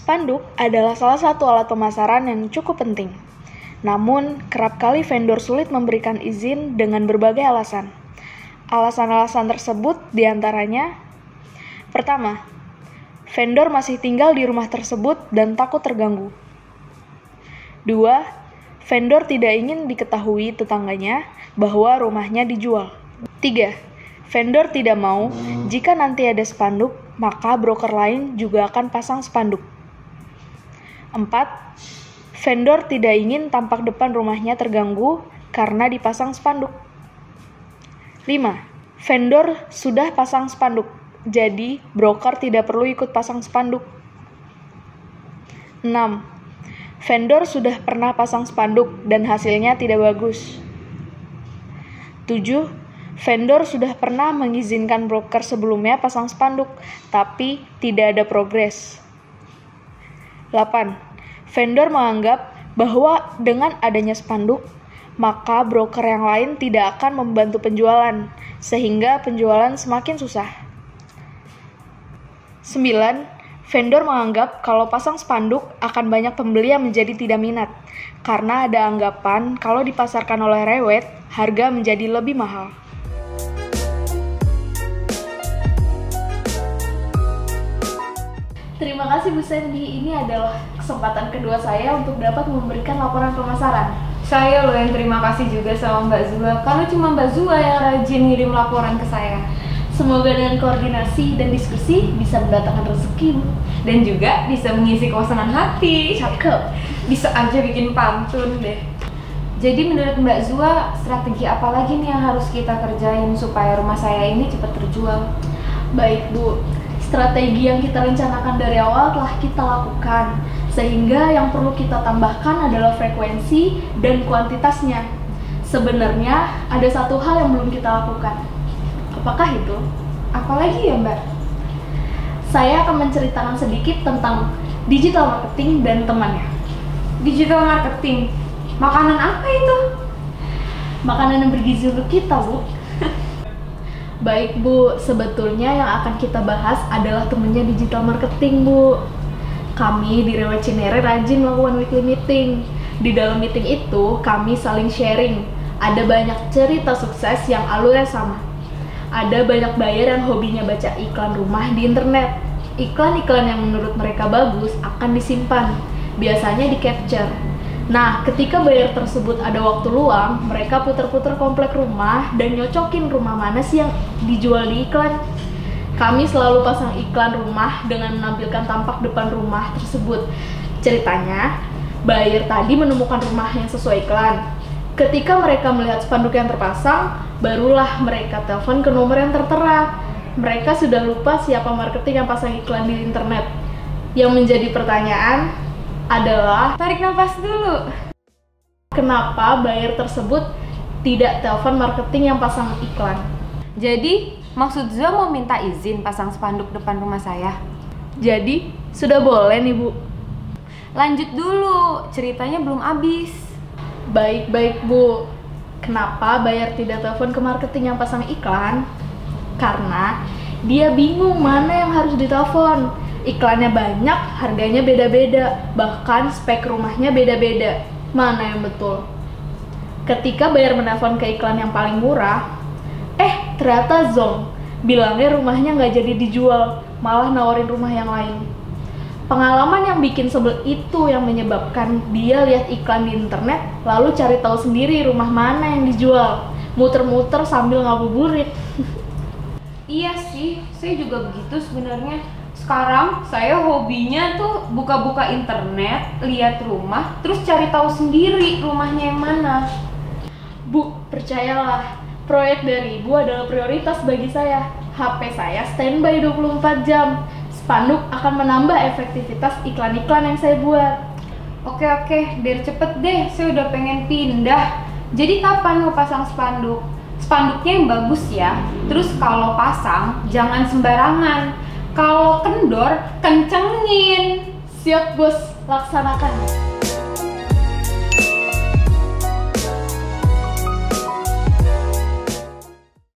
Spanduk adalah salah satu alat pemasaran yang cukup penting. Namun, kerap kali vendor sulit memberikan izin dengan berbagai alasan. Alasan-alasan tersebut diantaranya: pertama, vendor masih tinggal di rumah tersebut dan takut terganggu. 2. Vendor tidak ingin diketahui tetangganya bahwa rumahnya dijual. 3. Vendor tidak mau jika nanti ada spanduk, maka broker lain juga akan pasang spanduk. 4. Vendor tidak ingin tampak depan rumahnya terganggu karena dipasang spanduk. 5. Vendor sudah pasang spanduk, jadi broker tidak perlu ikut pasang spanduk. 6. Vendor sudah pernah pasang spanduk dan hasilnya tidak bagus. 7. Vendor sudah pernah mengizinkan broker sebelumnya pasang spanduk, tapi tidak ada progres. 8. Vendor menganggap bahwa dengan adanya spanduk, maka broker yang lain tidak akan membantu penjualan, sehingga penjualan semakin susah. 9. Vendor menganggap kalau pasang spanduk akan banyak pembeli yang menjadi tidak minat, karena ada anggapan kalau dipasarkan oleh rewet, harga menjadi lebih mahal. Terima kasih Bu Sandy, ini adalah kesempatan kedua saya untuk dapat memberikan laporan pemasaran. Saya loh yang terima kasih juga sama Mbak Zua, karena cuma Mbak Zua yang rajin ngirim laporan ke saya. Semoga dengan koordinasi dan diskusi bisa mendatangkan rezeki, Bu. Dan juga bisa mengisi kosongan hati. Cakep. Bisa aja bikin pantun deh. Jadi menurut Mbak Zua, strategi apa lagi nih yang harus kita kerjain supaya rumah saya ini cepat terjual? Baik Bu, strategi yang kita rencanakan dari awal telah kita lakukan, sehingga yang perlu kita tambahkan adalah frekuensi dan kuantitasnya. Sebenarnya ada satu hal yang belum kita lakukan. Apakah itu? Apalagi ya Mbak? Saya akan menceritakan sedikit tentang digital marketing dan temannya. Digital marketing? Makanan apa itu? Makanan yang bergizi untuk kita, Bu. Baik Bu, sebetulnya yang akan kita bahas adalah temennya digital marketing, Bu. Kami di Rewet Cinere rajin melakukan weekly meeting. Di dalam meeting itu, kami saling sharing. Ada banyak cerita sukses yang alurnya sama. Ada banyak buyer yang hobinya baca iklan rumah di internet. Iklan-iklan yang menurut mereka bagus akan disimpan, biasanya di-capture. Nah, ketika buyer tersebut ada waktu luang, mereka putar-putar komplek rumah dan nyocokin rumah mana sih yang dijual di iklan. Kami selalu pasang iklan rumah dengan menampilkan tampak depan rumah tersebut. Ceritanya, buyer tadi menemukan rumah yang sesuai iklan. Ketika mereka melihat spanduk yang terpasang, barulah mereka telepon ke nomor yang tertera. Mereka sudah lupa siapa marketing yang pasang iklan di internet. Yang menjadi pertanyaan adalah, Tarik nafas dulu. kenapa buyer tersebut tidak telepon marketing yang pasang iklan? Jadi, maksud Zua mau minta izin pasang spanduk depan rumah saya? Jadi, sudah boleh nih Bu. Lanjut dulu, ceritanya belum habis. Baik-baik Bu. Kenapa buyer tidak telepon ke marketing yang pasang iklan? Karena dia bingung mana yang harus ditelepon. Iklannya banyak, harganya beda-beda, bahkan spek rumahnya beda-beda. Mana yang betul? Ketika buyer menelpon ke iklan yang paling murah, ternyata zonk. Bilangnya rumahnya nggak jadi dijual, malah nawarin rumah yang lain. Pengalaman yang bikin sebel itu yang menyebabkan dia lihat iklan di internet, lalu cari tahu sendiri rumah mana yang dijual. Muter-muter sambil ngabuburit. Iya sih, saya juga begitu sebenarnya. Sekarang saya hobinya tuh buka-buka internet, lihat rumah, terus cari tahu sendiri rumahnya yang mana. Bu, percayalah, proyek dari Ibu adalah prioritas bagi saya. HP saya standby 24 jam. Spanduk akan menambah efektivitas iklan-iklan yang saya buat. Oke, biar cepet deh, saya udah pengen pindah. Jadi kapan mau pasang spanduk? Spanduknya yang bagus ya. Terus kalau pasang, jangan sembarangan. Kalau kendor, kencengin. Siap Bos, laksanakan.